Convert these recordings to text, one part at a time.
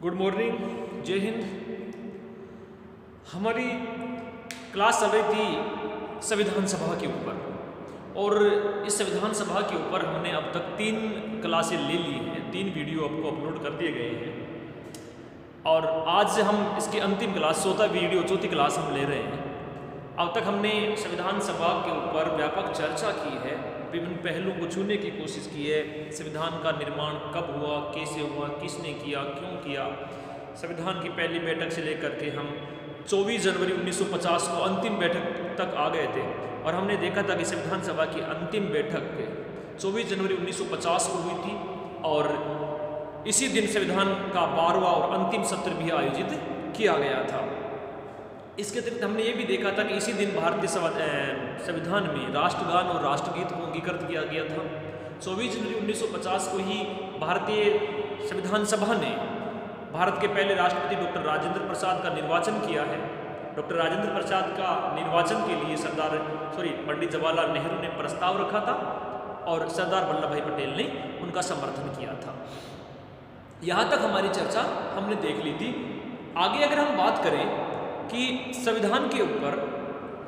Good morning, जय हिंद। हमारी class चल रही थी संविधान सभा के ऊपर, और इस संविधान सभा के ऊपर हमने अब तक 3 क्लासें ले ली हैं, 3 वीडियो आपको अपलोड कर दिए गए हैं, और आज हम इसकी अंतिम क्लास चौथी क्लास हम ले रहे हैं। अब तक हमने संविधान सभा के ऊपर व्यापक चर्चा की है, विभिन्न पहलुओं को छूने की कोशिश की है। संविधान का निर्माण कब हुआ, कैसे हुआ, किसने किया, क्यों किया। संविधान की पहली बैठक से लेकर के हम 24 जनवरी 1950 को अंतिम बैठक तक आ गए थे, और हमने देखा था कि संविधान सभा की अंतिम बैठक 24 जनवरी 1950 को हुई थी, और इसी दिन संविधान का 12वां और अंतिम सत्र भी आयोजित किया गया था। इसके अतिरिक्त हमने ये भी देखा था कि इसी दिन भारतीय संविधान में राष्ट्रगान और राष्ट्रगीत को अंगीकृत किया गया था। 24 जनवरी 1950 को ही भारतीय संविधान सभा ने भारत के पहले राष्ट्रपति डॉक्टर राजेंद्र प्रसाद का निर्वाचन किया है। डॉक्टर राजेंद्र प्रसाद का निर्वाचन के लिए पंडित जवाहरलाल नेहरू ने प्रस्ताव रखा था, और सरदार वल्लभ भाई पटेल ने उनका समर्थन किया था। यहाँ तक हमारी चर्चा हमने देख ली थी। आगे अगर हम बात करें कि संविधान के ऊपर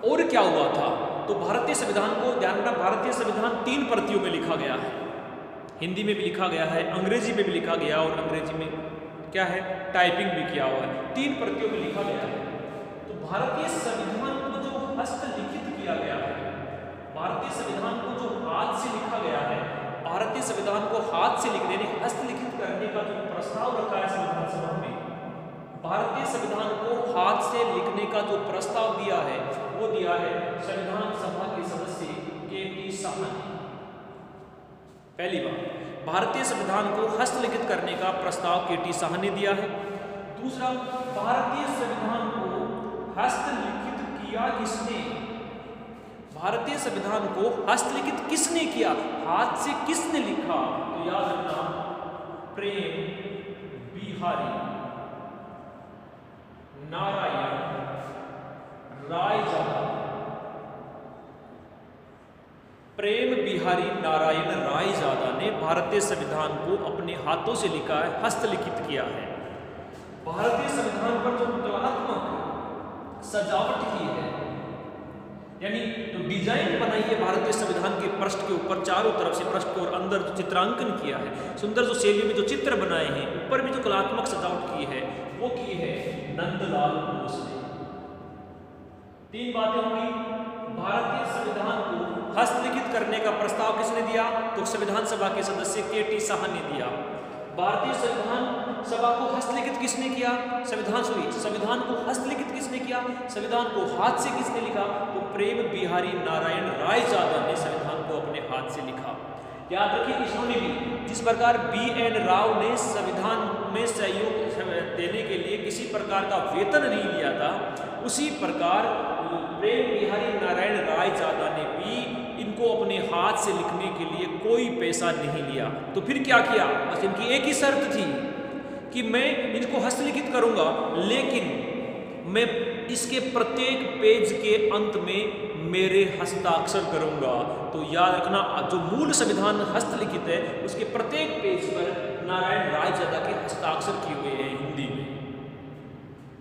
और क्या हुआ था, तो भारतीय संविधान को ध्यान रखना, भारतीय संविधान 3 प्रतियों में लिखा गया है। हिंदी में भी लिखा गया है, अंग्रेजी में भी लिखा गया, और अंग्रेजी में क्या है, टाइपिंग भी किया हुआ है। 3 प्रतियों में लिखा गया है। तो भारतीय संविधान को जो हस्तलिखित किया गया है, भारतीय संविधान को जो हाथ से लिखा गया है, भारतीय संविधान को हाथ से लिखने यानी हस्तलिखित करने का जो प्रस्ताव रखा है संविधान सभा में, भारतीय संविधान को हाथ से लिखने का जो प्रस्ताव दिया है वो दिया है संविधान सभा के सदस्य के.टी. साहा ने। पहली बार भारतीय संविधान को हस्तलिखित करने का प्रस्ताव के.टी. साहा ने दिया है। दूसरा, भारतीय संविधान को हस्तलिखित किया किसने? भारतीय संविधान को हस्तलिखित किसने किया, हाथ से किसने लिखा? तो याद रखना, प्रेम बिहारी नारायण रायजादा। प्रेम बिहारी नारायण रायजादा ने भारतीय संविधान को अपने हाथों से लिखा है, हस्तलिखित किया है। भारतीय संविधान पर जो कलात्मक सजावट की है, यानी जो डिजाइन बनाई है भारतीय संविधान के पृष्ठ के ऊपर, चारों तरफ से पृष्ठ को और अंदर जो चित्रांकन किया है, सुंदर जो शैली में जो चित्र बनाए हैं, ऊपर भी जो कलात्मक सजावट की है वो की है नंदलाल बोस ने। 3 बातें होंगी। भारतीय संविधान को हस्तलिखित करने का प्रस्ताव किसने दिया? तो संविधान सभा के सदस्य के.टी. साहा ने दिया। भारतीय संविधान सभा को हस्तलिखित किसने किया? संविधान को हस्तलिखित किसने किया? संविधान को हाथ से किसने लिखा? तो प्रेम बिहारी नारायण रायजादा ने संविधान को अपने हाथ से लिखा। याद रखिए, इन्होंने भी जिस प्रकार B.N. राव ने संविधान में सहयोग देने के लिए किसी प्रकार का वेतन नहीं लिया था, उसी प्रकार प्रेम बिहारी नारायण रायजादा ने भी इनको अपने हाथ से लिखने के लिए कोई पैसा नहीं लिया। तो फिर क्या किया? बस इनकी एक ही शर्त थी कि मैं इनको हस्तलिखित करूंगा, लेकिन मैं इसके प्रत्येक पेज के अंत में मेरे हस्ताक्षर करूंगा। तो याद रखना, जो मूल संविधान हस्तलिखित है उसके प्रत्येक पेज पर नारायण रायजादा के हस्ताक्षर किए हुए हैं हिंदी में।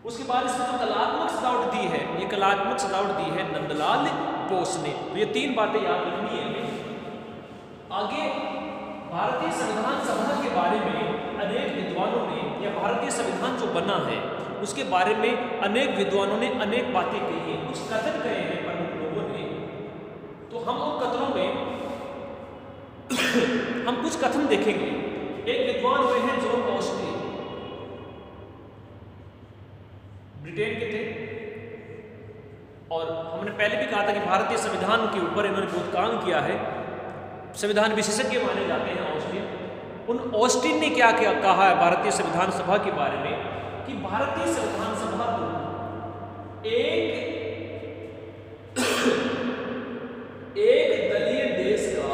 उसके बाद इसमें जो कलात्मक सजावट दी है, ये कलात्मक सजावट दी है नंदलाल बोस ने। तो ये 3 बातें याद रखनी है। आगे भारतीय संविधान सभा के बारे में अनेक विद्वानों ने, या भारतीय संविधान जो बना है उसके बारे में अनेक विद्वानों ने अनेक बातें कही हैं, कुछ कथन कहे हैं प्रमुख लोगों ने। तो हम उन कथनों में हम कुछ कथन देखेंगे। एक विद्वान हुए हैं जॉन ऑस्टिन, ब्रिटेन के थे, और हमने पहले भी कहा था कि भारतीय संविधान के ऊपर इन्होंने बहुत काम किया है, संविधान विशेषज्ञ माने जाते हैं ऑस्टिन। उन ऑस्टिन ने क्या क्या कहा है भारतीय संविधान सभा के बारे में, कि भारतीय संविधान सभा तो एक दलीय देश का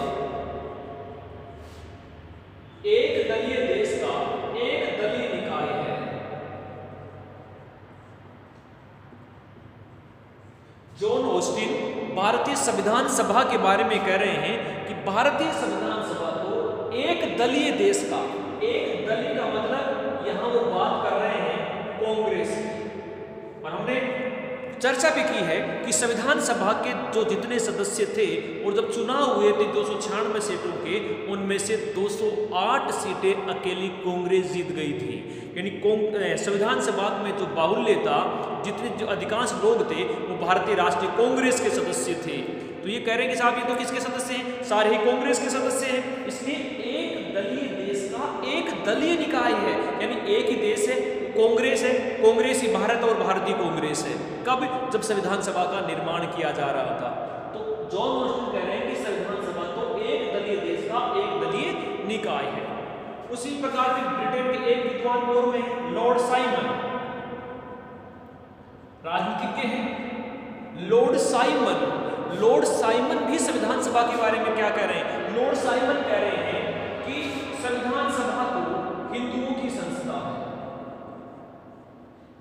एक दलीय निकाय है। जॉन ऑस्टिन भारतीय संविधान सभा के बारे में कह रहे हैं कि भारतीय संविधान सभा तो एक दलीय देश का, एक दलीय का मतलब यहाँ वो बात कर और हमने चर्चा भी की है कि संविधान सभा के जो जितने सदस्य थे और जब चुनाव हुए थे 296 सीटों के, उनमें से 208 सीटें अकेली कांग्रेस जीत गई थी। यानी संविधान सभा में जो बाहुल्य था, जितने जो अधिकांश लोग थे वो भारतीय राष्ट्रीय कांग्रेस के सदस्य थे। तो ये कह रहे हैं कि साहब ये तो किसके सदस्य हैं? सारे ही कांग्रेस के सदस्य हैं। इसलिए एक दलीय देश का एक दलीय निकाय है, यानी एक ही देश है, कांग्रेस है, कांग्रेस ही भारत और भारतीय कांग्रेस है। कब? जब संविधान सभा का निर्माण किया जा रहा था। तो जॉन मॉर्सन कह रहे हैं कि संविधान सभा तो एक दलीय देश का एक दलीय निकाय है। उसी प्रकार से ब्रिटेन के एक विद्वान और में लॉर्ड साइमन, राजनीतिज्ञ हैं लॉर्ड साइमन भी संविधान सभा के बारे में क्या कह रहे हैं? लॉर्ड साइमन कह रहे हैं कि संविधान सभा तो हिंदुओं की संस्था है।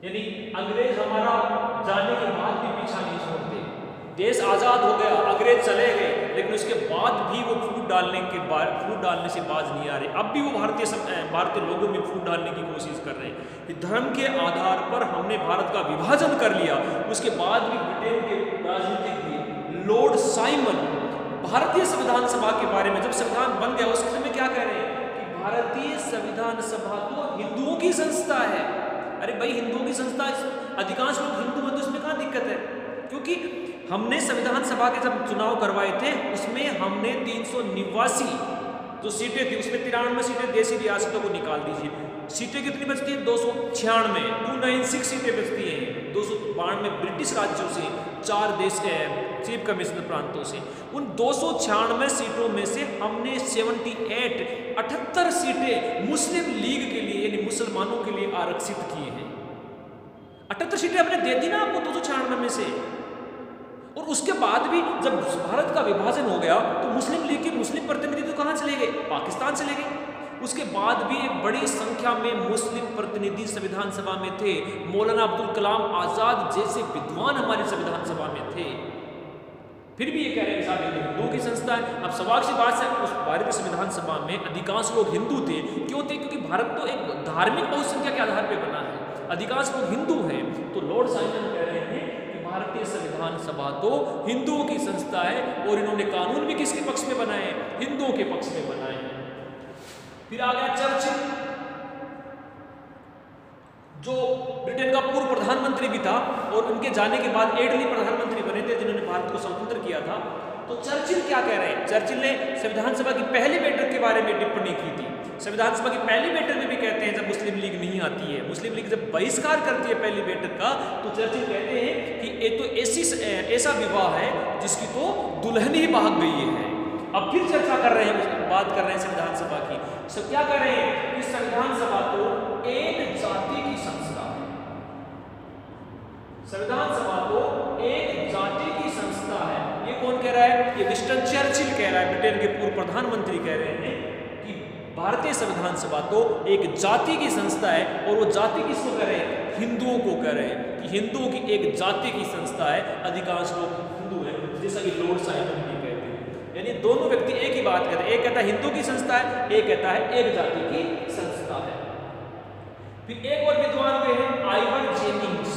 यानी अंग्रेज हमारा जाने के बाद भी पीछा नहीं छोड़ते। देश आजाद हो गया, अंग्रेज चले गए, लेकिन उसके बाद भी वो फूट डालने से बाज नहीं आ रहे। अब भी वो भारतीय लोगों में फूट डालने की कोशिश कर रहे हैं। धर्म के आधार पर हमने भारत का विभाजन कर लिया। उसके बाद भी ब्रिटेन के राजनीतिज्ञ लॉर्ड साइमन भारतीय संविधान सभा के बारे में, जब संविधान बन गया उस समय क्या कह रहे हैं कि भारतीय संविधान सभा तो हिंदुओं की संस्था है। अरे भाई, हिंदुओं की संस्था, अधिकांश लोग हिंदू हैं तो इसमें कहाँ दिक्कत है? क्योंकि हमने संविधान सभा के जब चुनाव करवाए थे उसमें हमने 389 जो सीटें थी उसमें 93 सीटें देशी रियासतों को निकाल दीजिए। सीटें कितनी बचती हैं? 296, 296 सीटें बचती हैं। 292 ब्रिटिश राज्यों से, 4 देश चीफ कमिश्नर प्रांतों से। उन 296 सीटों में से हमने 78 सीटें मुस्लिम लीग के लिए यानी मुसलमानों के लिए आरक्षित की हैं। 78 सीटें हमने दे दी ना आपको 296 में से। और उसके बाद भी जब भारत का विभाजन हो गया तो मुस्लिम लीग के मुस्लिम प्रतिनिधि तो कहाँ चले गए? पाकिस्तान चले गए। उसके बाद भी एक बड़ी संख्या में मुस्लिम प्रतिनिधि संविधान सभा में थे। मौलाना अब्दुल कलाम आजाद जैसे विद्वान हमारे संविधान सभा में थे। फिर भी ये कह रहे हैं साहब ये हिंदुओं की संस्था है। अब सवाल सी बात है, उस भारतीय संविधान सभा में अधिकांश लोग हिंदू थे। क्यों थे? क्योंकि भारत तो एक धार्मिक बहुसंख्या के आधार पर बना है, अधिकांश लोग हिंदू हैं। तो लॉर्ड साइमन कह रहे हैं भारतीय संविधान सभा तो हिंदुओं की संस्था है और इन्होंने कानून भी किसके पक्ष में बनाए? हिंदुओं के पक्ष में बनाए हैं। फिर आ गया चर्चिल, जो ब्रिटेन का पूर्व प्रधानमंत्री भी था और उनके जाने के बाद एडली प्रधानमंत्री बने थे जिन्होंने भारत को स्वतंत्र किया था। तो चर्चिल क्या कह रहे हैं? चर्चिल ने संविधान सभा की पहली बैठक के बारे में टिप्पणी की थी। संविधान सभा की पहली बैठक में भी कहते हैं जब मुस्लिम लीग नहीं आती है, मुस्लिम लीग जब बहिष्कार करती है पहली बैठक का, तो चर्चिल कहते हैं कि ये तो ऐसा विवाह है जिसकी तो दुल्हन ही भाग गई है। अब फिर चर्चा कर रहे हैं, बात कर रहे हैं संविधान सभा की। सब क्या कर रहे हैं कि संविधान सभा तो एक जाति की संस्था है। संविधान सभा तो एक जाति की संस्था है। ये कौन कह रहा है? ये विंस्टन चर्चिल कह रहा है, ब्रिटेन के पूर्व प्रधानमंत्री कह रहे हैं कि भारतीय संविधान सभा तो एक जाति की संस्था है। और वो जाति किसको कह रहे हैं? हिंदुओं को कह रहे हैं कि हिंदुओं की एक जाति की संस्था है। अधिकांश लोग हिंदू हैं, जैसा कि लॉर्ड साइमन भी कहते हैं। यानी दोनों व्यक्ति एक ही बात कहते हैं। एक कहता है हिंदू की संस्था है, एक कहता है एक जाति की संस्था है। फिर एक और विद्वान हुए हैं आइवर जेनिंग्स।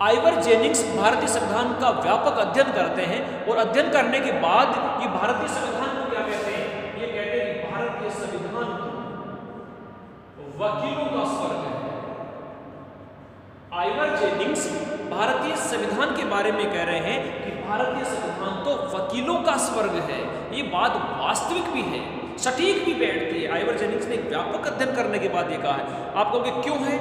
आइवर जेनिंग्स भारतीय संविधान का व्यापक अध्ययन करते हैं और अध्ययन करने के बाद ये भारतीय संविधान को क्या कहते हैं? ये कहते हैं कि भारतीय संविधान को वकीलों का स्वर्ग है। आइवर जेनिंग्स भारतीय संविधान के बारे में कह रहे हैं कि भारतीय संविधान तो वकीलों का स्वर्ग है। ये बात वास्तविक भी है, सटीक भी बैठती है। आइवर जेनिंग्स ने व्यापक अध्ययन करने के बाद ये कहा है। आप कहोगे क्यों है?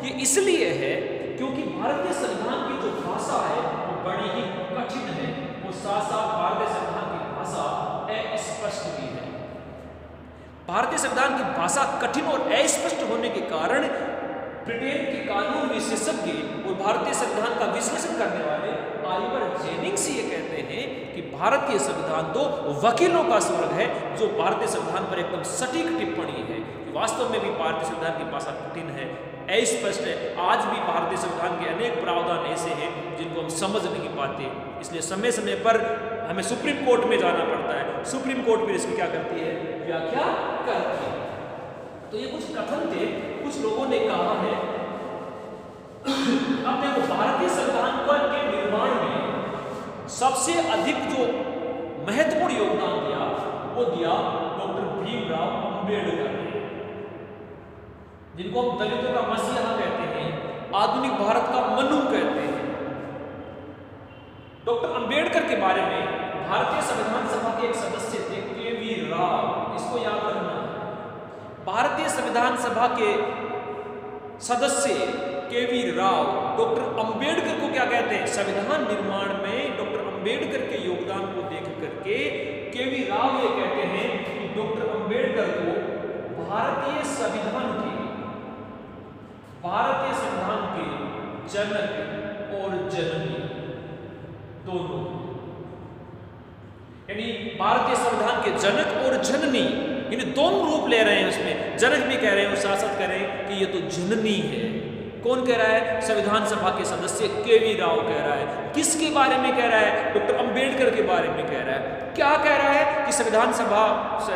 ये इसलिए है क्योंकि भारतीय संविधान की जो भाषा है वो बड़ी ही कठिन है। वो साथ साथ भारतीय संविधान की भाषा अस्पष्ट भी है। भारतीय संविधान की भाषा कठिन और अस्पष्ट होने के कारण ब्रिटेन के कानून विशेषज्ञ और भारतीय संविधान का विश्लेषण करने वाले आइवर जेनिंग्स ये कहते हैं कि भारतीय संविधान तो वकीलों का स्वर्ग है, जो भारतीय संविधान पर एकदम सटीक टिप्पणी है। वास्तव में भी भारतीय संविधान की भाषा कठिन है, अस्पष्ट है। आज भी भारतीय संविधान के अनेक प्रावधान ऐसे हैं जिनको हम समझ नहीं पाते। इसलिए समय समय पर हमें सुप्रीम कोर्ट में जाना पड़ता है। सुप्रीम कोर्ट फिर इसकी क्या करती है? व्याख्या करती है। तो ये कुछ कथन थे, कुछ लोगों ने कहा है। अब देखो, भारतीय संविधान के निर्माण में सबसे अधिक जो महत्वपूर्ण योगदान दिया वो दिया डॉक्टर भीमराव अंबेडकर ने, जिनको हम दलितों का मसीहा कहते हैं, आधुनिक भारत का मनु कहते हैं। डॉक्टर अंबेडकर के बारे में भारतीय संविधान सभा के एक सदस्य थे के.वी. राव, इसको याद रखना है। भारतीय संविधान सभा के सदस्य के.वी. राव डॉक्टर अंबेडकर को क्या कहते हैं? संविधान निर्माण में डॉक्टर अंबेडकर के योगदान को देख करके के.वी. राव ये कहते हैं कि डॉक्टर अंबेडकर को भारतीय संविधान के जनक और जननी दोनों, यानी भारतीय संविधान के जनक और जननी, इन दोनों रूप ले रहे हैं। उसमें जनक भी कह रहे हैं और शासक कह रहे हैं कि ये तो जननी है। कौन कह रहा है? संविधान सभा के सदस्य के.वी. राव कह रहा है। किसके बारे में कह रहा है? डॉक्टर अंबेडकर के बारे में कह रहा है। क्या कह रहा है? कि संविधान सभा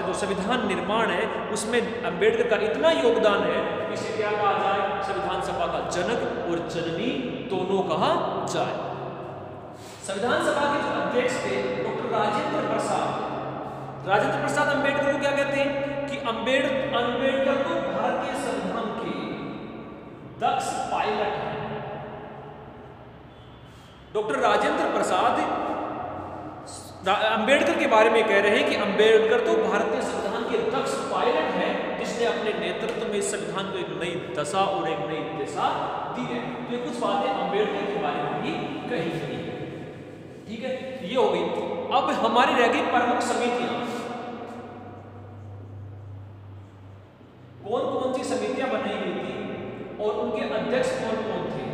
जो संविधान निर्माण है उसमें अंबेडकर का इतना योगदान है, इसे क्या कहा जाए? संविधान सभा का जनक और जननी दोनों कहा जाए। संविधान सभा के जो अध्यक्ष थे डॉक्टर राजेंद्र प्रसाद अंबेडकर को क्या कहते हैं? कि अंबेडकर को भारतीय संविधान के दक्ष पायलट है। डॉक्टर राजेंद्र प्रसाद अंबेडकर के बारे में कह रहे हैं कि अंबेडकर तो भारतीय संविधान के दक्ष पायलट है, जिसने अपने नेतृत्व में इस संविधान को एक नई दशा और एक नई दिशा दी है। तो ये कुछ बातें अंबेडकर के बारे में भी कही गई है। ठीक है, ये हो गई। अब हमारी रह गई प्रमुख समितियां। कौन कौन सी समितियां बनाई गई थी और उनके अध्यक्ष कौन कौन थे?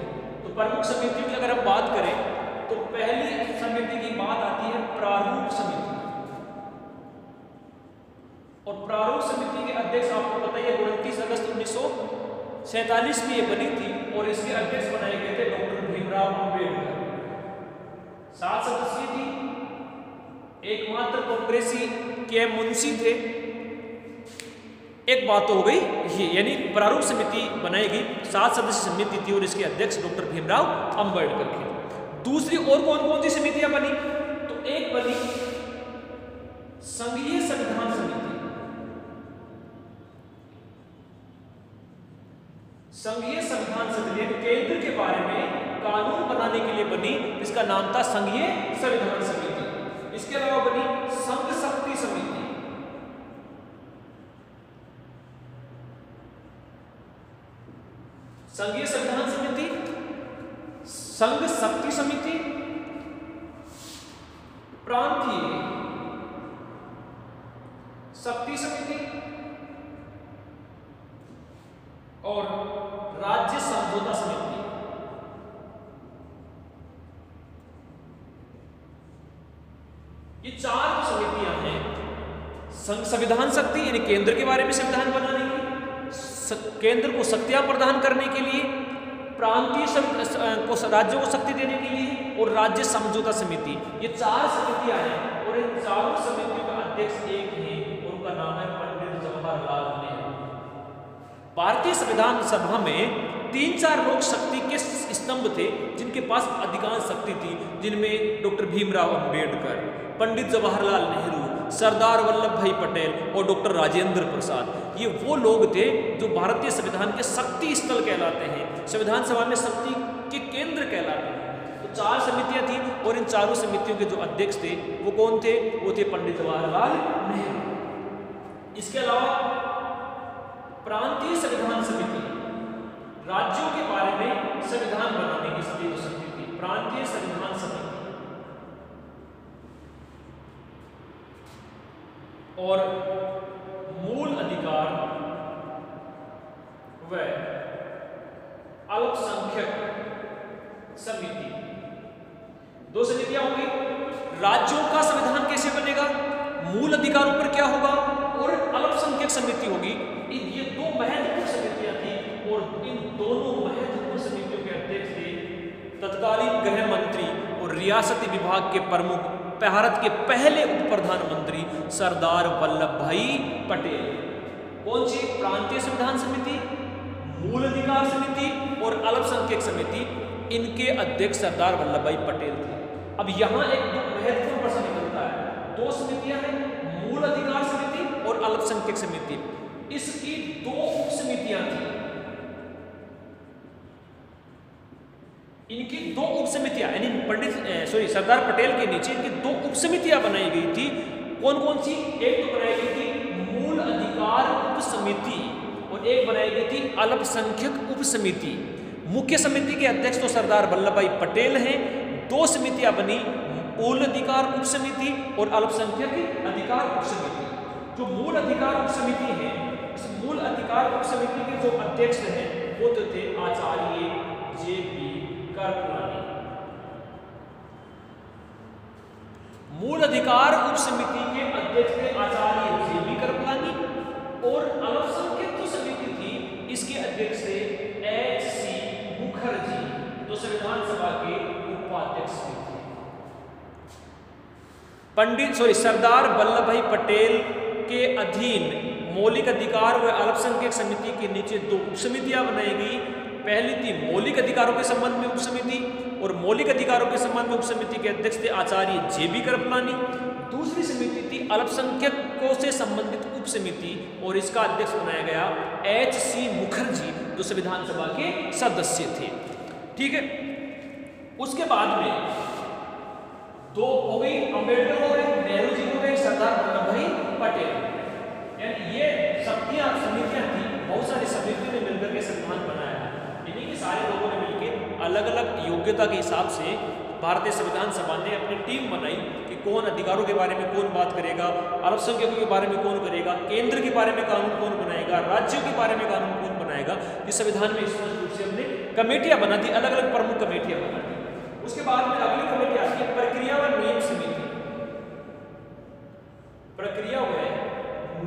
तो प्रमुख समितियों की अगर हम बात करें तो पहली समिति की बात आती है प्रारूप समिति। और प्रारूप समिति के अध्यक्ष आपको पता ही है, 29 अगस्त 1947 में ये बनी थी और इसके अध्यक्ष बनाए गए थे डॉक्टर भीमराव अंबेडकर। 7 सदस्य थी, एकमात्र कांग्रेसी के मुंशी थे। एक बात तो हो गई ये, यानी प्रारूप समिति बनाई गई, 7 सदस्य समिति थी और इसके अध्यक्ष डॉक्टर भीमराव अंबेडकर थे। दूसरी और कौन कौन सी समितियां बनी? तो एक बनी संघीय संविधान समिति। संघीय संविधान समिति केंद्र के बारे में कानून बनाने के लिए बनी, इसका नाम था संघीय संविधान समिति। इसके अलावा बनी संघ शक्ति समिति। संघीय संविधान समिति, संघ शक्ति समिति, प्रांतीय शक्ति समिति और राज्य समझौता समिति। ये 4 समितियां हैं। संविधान शक्ति यानी केंद्र के बारे में संविधान बनाने की, केंद्र को शक्तियां प्रदान करने के लिए, प्रांतीय को राज्यों को शक्ति देने के लिए, और राज्य समझौता समिति। ये 4 समितियां हैं और इन चारों समितियों का अध्यक्ष एक है और उनका नाम है पंडित जवाहरलाल नेहरू। भारतीय संविधान सभा में 3-4 लोक शक्ति के स्तंभ थे जिनके पास अधिकांश शक्ति थी, जिनमें डॉक्टर भीमराव अंबेडकर, पंडित जवाहरलाल नेहरू, सरदार वल्लभ भाई पटेल और डॉक्टर राजेंद्र प्रसाद। ये वो लोग थे जो भारतीय संविधान के शक्ति स्थल कहलाते हैं, संविधान सभा में शक्ति के केंद्र कहलाते हैं। तो 4 समितियां थी और इन चारों समितियों के जो अध्यक्ष थे वो कौन थे? वो थे पंडित जवाहरलाल नेहरू। इसके अलावा प्रांतीय संविधान समिति, राज्यों के बारे में संविधान बनाने की जो शक्ति थी, प्रांतीय संविधान समिति। और मूल अधिकार व अल्पसंख्यक समिति, 2 समितियां होंगी। राज्यों का संविधान कैसे बनेगा, मूल अधिकारों पर क्या होगा, और अल्पसंख्यक समिति होगी। ये 2 महत्वपूर्ण समितियां थी और इन दोनों महत्वपूर्ण समितियों के अध्यक्ष थे तत्कालीन गृह मंत्री और रियासती विभाग के प्रमुख, भारत के पहले उप प्रधानमंत्री सरदार वल्लभ भाई पटेल। कौन सी? प्रांतीय संविधान समिति, मूल अधिकार समिति और अल्पसंख्यक समिति, इनके अध्यक्ष सरदार वल्लभ भाई पटेल थे। अब यहाँ एक महत्वपूर्ण प्रश्न निकलता है, दो समितियां हैं, मूल अधिकार समिति और अल्पसंख्यक समिति, इसकी दो उप समितियां थी, इनकी दो उप समितियां यानी सरदार पटेल के नीचे इनकी दो उप समितियां बनाई गई थी। कौन कौन सी? एक तो बनाई गई थी मूल अधिकार उप समिति और एक बनाई गई थी अल्पसंख्यक उप समिति। मुख्य समिति के अध्यक्ष तो सरदार वल्लभ भाई पटेल हैं। दो समितियां बनी, मूल अधिकार उप समिति और अल्पसंख्यक अधिकार उप समिति। जो मूल अधिकार उप समिति है, इस मूल अधिकार उप समिति के जो अध्यक्ष हैं वो तो थे आचार्य जे.बी. कृपलानी। मूल अधिकार उप समिति के अध्यक्ष थे आचार्य जे.बी. कृपलानी और अल्पसंख्यक जो समिति थी इसके अध्यक्ष थे एच.सी. मुखर्जी, जो संविधान सभा के उपाध्यक्ष थे। सरदार वल्लभ भाई पटेल के अधीन मौलिक अधिकार व अल्पसंख्यक समिति के नीचे दो उप समितियां बनाई गई। पहली थी मौलिक अधिकारों के संबंध में उप समिति और मौलिक अधिकारों के संबंध में उप समिति के अध्यक्ष थे आचार्य जे.बी. कृपलानी। दूसरी समिति थी अल्पसंख्यकों से संबंधित उप समिति और इसका अध्यक्ष बनाया गया एच.सी. मुखर्जी, जो संविधान सभा के सदस्य थे। ठीक है, उसके बाद में दो हो गई, अम्बेडकर हो गए, नेहरू जी हो गए, सरदार वल्लभ भाई पटेल। यानी ये समितियां थी, बहुत सारी समितियों ने मिलकर के संविधान बनाया है। यानी कि सारे लोगों ने मिलकर अलग अलग योग्यता के हिसाब से भारतीय संविधान सभा ने अपनी टीम बनाई कि कौन अधिकारों के बारे में कौन बात करेगा, अल्पसंख्यकों के बारे में कौन करेगा, केंद्र के बारे में कानून कौन बनाएगा, राज्यों के बारे में कानून कौन बनाएगा। इस संविधान में स्पष्ट रूप से हमने कमेटियां बना दी, अलग अलग प्रमुख कमेटियां बना दी। उसके बाद में अगली कमेटी आती है प्रक्रिया व नियम समिति। प्रक्रिया व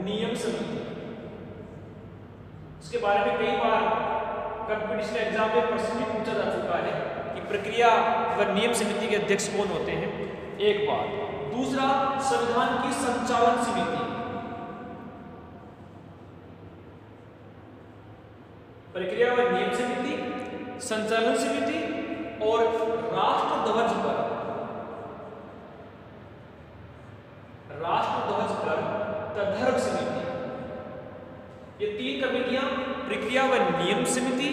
नियम समिति, इसके बारे में कई बार कंपटीशन एग्जाम में प्रश्न भी पूछा जा चुका है कि प्रक्रिया व नियम समिति के अध्यक्ष कौन होते हैं, एक बात। दूसरा, संविधान की संचालन समिति। प्रक्रिया व नियम समिति, संचालन समिति और राष्ट्र ध्वज पर तदर्भ समिति। ये तीन कमेटियां, प्रक्रिया व नियम समिति,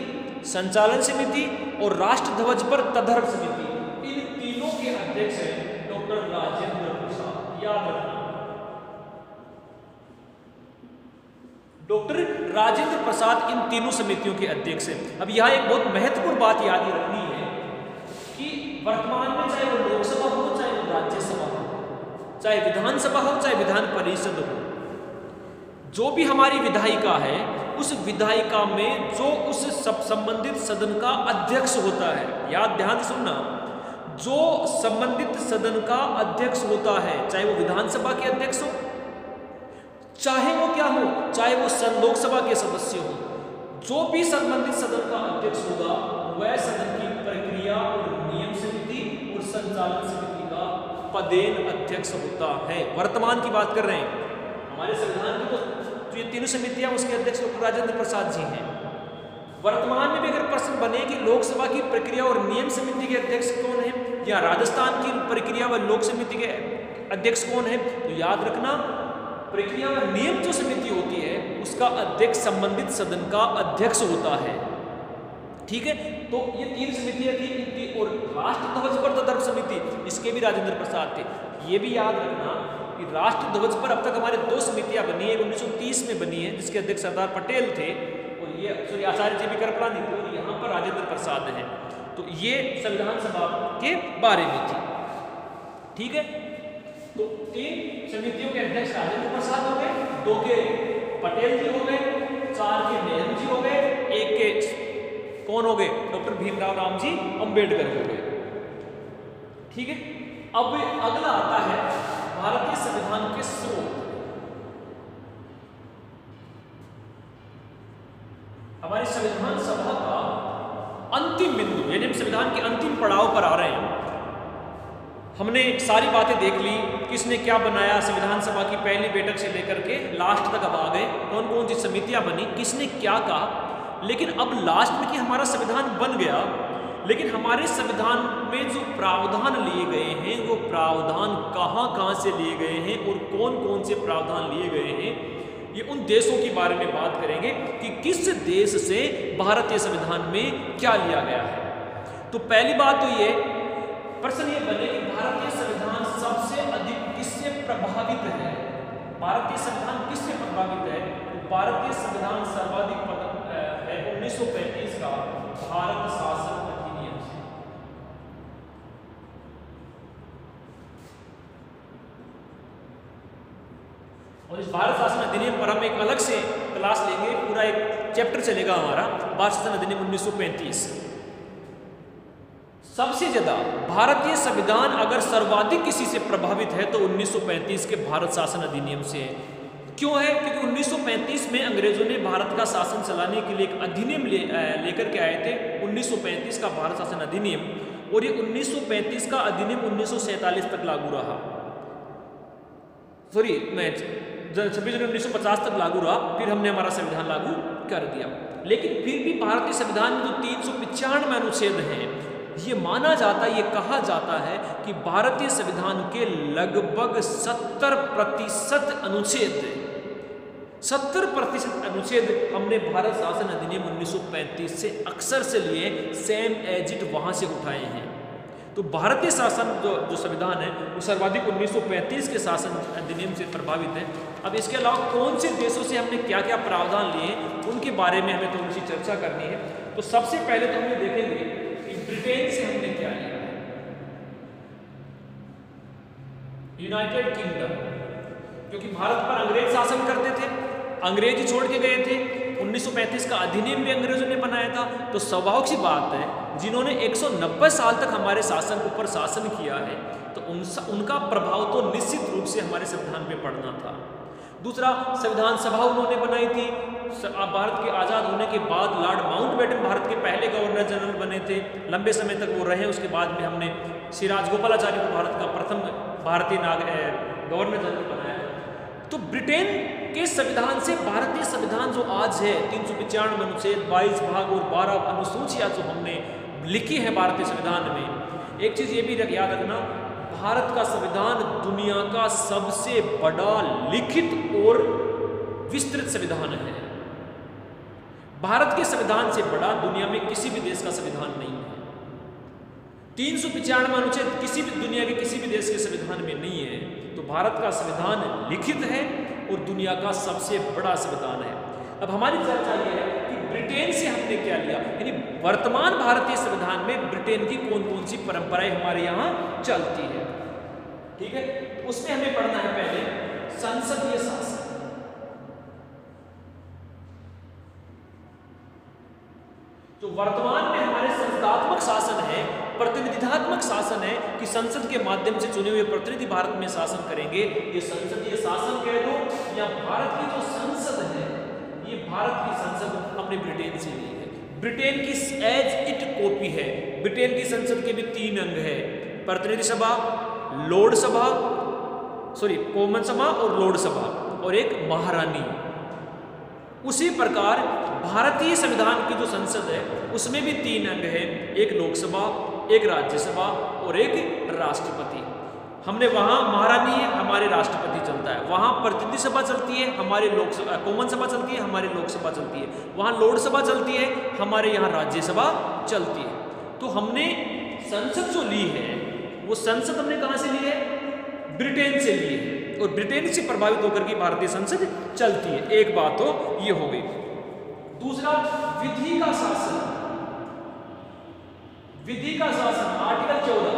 संचालन समिति और राष्ट्र ध्वज पर तदर्भ समिति, इन तीनों के अध्यक्ष हैं डॉक्टर राजेंद्र प्रसाद। याद रखना, डॉक्टर राजेंद्र प्रसाद इन तीनों समितियों के अध्यक्ष हैं। अब यहाँ एक बहुत महत्वपूर्ण बात याद रखनी है कि वर्तमान में चाहे वो लोकसभा हो, चाहे वो राज्यसभा हो, चाहे विधानसभा हो, चाहे विधान परिषद हो, जो भी हमारी विधायिका है उस विधायिका में जो उस संबंधित सदन का अध्यक्ष होता है, याद ध्यान से सुनना, जो संबंधित सदन का अध्यक्ष होता है, चाहे वो विधानसभा के अध्यक्ष हो, चाहे वो क्या हो, चाहे वो लोकसभा के सदस्य हो, जो भी संबंधित सदन का अध्यक्ष होगा वह सदन की प्रक्रिया और नियम समिति और संचालन समिति का पदेन अध्यक्ष होता है। वर्तमान की बात कर रहे हैं, हमारे संविधान की तो ये तीनों समितियां, उसके अध्यक्ष डॉक्टर राजेंद्र प्रसाद जी हैं। वर्तमान में भी अगर प्रश्न बने कि लोकसभा की प्रक्रिया और नियम समिति के अध्यक्ष कौन है या राजस्थान की प्रक्रिया व लोक समिति के अध्यक्ष कौन है, तो याद रखना प्रक्रिया व नियम जो समिति होती है उसका अध्यक्ष संबंधित सदन का अध्यक्ष होता है। ठीक है, तो ये तीन समितियां थी। और राष्ट्र ध्वज पर तदर्भ समिति, इसके भी राजेंद्र प्रसाद थे। ये भी याद रखना कि राष्ट्र ध्वज पर अब तक हमारे दो समितियां बनी है, 1930 में बनी है, जिसके अध्यक्ष सरदार पटेल थे और ये आचार्य जे.बी. कृपलानी थे और यहाँ पर राजेंद्र प्रसाद हैं। तो ये संविधान सभा के बारे में थी। ठीक है, तो तीन समितियों के अध्यक्ष राजेंद्र प्रसाद हो गए, दो के पटेल जी हो गए, चार के नेहरू जी हो गए, एक के कौन हो गए, डॉक्टर भीमराव रामजी अंबेडकर हो गए। ठीक है, अब अगला आता है भारतीय संविधान के स्रोत। हमारी संविधान सभा का अंतिम बिंदु, यानी हम संविधान के अंतिम पड़ाव पर आ रहे हैं। हमने सारी बातें देख ली, किसने क्या बनाया, संविधान सभा की पहली बैठक से लेकर के लास्ट तक अब आ गए, कौन कौन सी समितियां बनी, किसने क्या कहा। लेकिन अब लास्ट में कि हमारा संविधान बन गया, लेकिन हमारे संविधान में जो प्रावधान लिए गए हैं वो प्रावधान कहाँ कहाँ से लिए गए हैं और कौन कौन से प्रावधान लिए गए हैं, ये उन देशों के बारे में बात करेंगे कि किस देश से भारतीय संविधान में क्या लिया गया है। तो पहली बात तो ये प्रश्न ये बने कि भारतीय संविधान सबसे अधिक किससे प्रभावित है। भारतीय संविधान किससे प्रभावित है? तो भारतीय संविधान सर्वाधिक है 1935 का भारत शासन अधिनियम से। और इस भारत शासन अधिनियम पर हम एक अलग से क्लास लेंगे, पूरा एक चैप्टर चलेगा हमारा भारत शासन अधिनियम 1935। सबसे ज्यादा भारतीय संविधान अगर सर्वाधिक किसी से प्रभावित है तो 1935 के भारत शासन अधिनियम से है। क्यों है? क्योंकि 1935 में अंग्रेजों ने भारत का शासन चलाने के लिए एक अधिनियम लेकर के आए थे, 1935 का भारत शासन अधिनियम, और ये 1935 का अधिनियम 1947 तक लागू रहा। सॉरी, 26 जनवरी 1950 तक लागू रहा, फिर हमने हमारा संविधान लागू कर दिया। लेकिन फिर भी भारतीय संविधान में जो 395 अनुच्छेद हैं, ये माना जाता है, ये कहा जाता है कि भारतीय संविधान के लगभग 70% अनुच्छेद 70% अनुच्छेद हमने भारत शासन अधिनियम 1935 से अक्सर से लिए, सेम एज इट वहां से उठाए हैं। तो भारतीय शासन जो संविधान है वो सर्वाधिक 1935 के शासन अधिनियम से प्रभावित है। अब इसके अलावा कौन से देशों से हमने क्या क्या प्रावधान लिए उनके बारे में हमें थोड़ी सी चर्चा करनी है। तो सबसे पहले तो हम देखेंगे कि ब्रिटेन से हमने क्या लिया है। यूनाइटेड किंगडम, क्योंकि भारत पर अंग्रेज शासन करते थे, अंग्रेज ही छोड़ के गए थे, 1935 का अधिनियम भी अंग्रेजों ने बनाया था। तो स्वाभाविक सी बात है, जिन्होंने 190 साल तक हमारे शासन ऊपर शासन किया है, तो उनका प्रभाव तो निश्चित रूप से हमारे संविधान पे पड़ना था। दूसरा, संविधान सभा उन्होंने बनाई थी। भारत के आज़ाद होने के बाद लॉर्ड माउंटबेटन भारत के पहले गवर्नर जनरल बने थे, लंबे समय तक वो रहे। उसके बाद में हमने श्री राजगोपालाचारी को भारत का प्रथम भारतीय गवर्नर जनरल बनाया। तो ब्रिटेन के संविधान से भारतीय संविधान जो आज है, 395 अनुच्छेद, 22 भाग और 12 अनुसूचियां जो हमने लिखी है भारतीय संविधान में, एक चीज ये भी याद रखना, भारत का संविधान दुनिया का सबसे बड़ा लिखित और विस्तृत संविधान है। भारत के संविधान से बड़ा दुनिया में किसी भी देश का संविधान नहीं है। 395 अनुच्छेद किसी भी दुनिया के किसी भी देश के संविधान में नहीं है। तो भारत का संविधान लिखित है और दुनिया का सबसे बड़ा संविधान है। अब हमारी चर्चा यह है कि ब्रिटेन से हमने क्या लिया, यानी वर्तमान भारतीय संविधान में ब्रिटेन की कौन कौन सी परंपराएं हमारे यहाँ चलती है। ठीक है, तो उसमें हमें पढ़ना है पहले संसदीय शासन। तो वर्तमान में हमारे संसदात्मक शासन है, प्रतिनिधित्वात्मक शासन है कि संसद के माध्यम से चुने हुए प्रतिनिधि भारत में शासन करेंगे। ये संसदीय शासन कह दो या भारत की जो संसद है, ये भारत की संसद हमने ब्रिटेन से ली है। ब्रिटेन की एज इट कॉपी है। ब्रिटेन की संसद के भी 3 अंग है, प्रतिनिधि सभा, लोड सभा, सॉरी कॉमन सभा और लोड सभा, और एक महारानी। उसी प्रकार भारतीय संविधान की जो संसद है उसमें भी 3 अंग है, एक लोकसभा, एक राज्यसभा और एक राष्ट्रपति। हमने वहाँ महारानी है, हमारे राष्ट्रपति चलता है, वहाँ प्रतिनिधि सभा चलती है, हमारे लोकसभा कॉमन सभा चलती है, हमारे लोकसभा चलती है, वहाँ लोक सभा चलती है, हमारे यहाँ राज्यसभा चलती है। तो हमने संसद जो ली है वो संसद हमने कहाँ से ली है? ब्रिटेन से ली है, और ब्रिटेन से प्रभावित होकर के भारतीय संसद चलती है। एक बात तो ये हो गई। दूसरा, विधि का शासन। विधि का शासन आर्टिकल 14,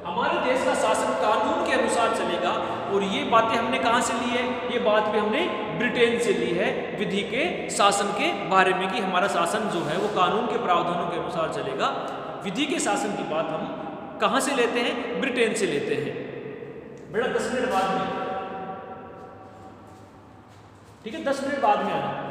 हमारे देश का शासन कानून के अनुसार चलेगा, और ये बातें हमने कहां से ली है? ये बात भी हमने ब्रिटेन से ली है, विधि के शासन के बारे में, कि हमारा शासन जो है वो कानून के प्रावधानों के अनुसार चलेगा। विधि के शासन की बात हम कहां से लेते हैं? ब्रिटेन से लेते हैं। बेटा 10 मिनट बाद में, ठीक है, 10 मिनट बाद में आना।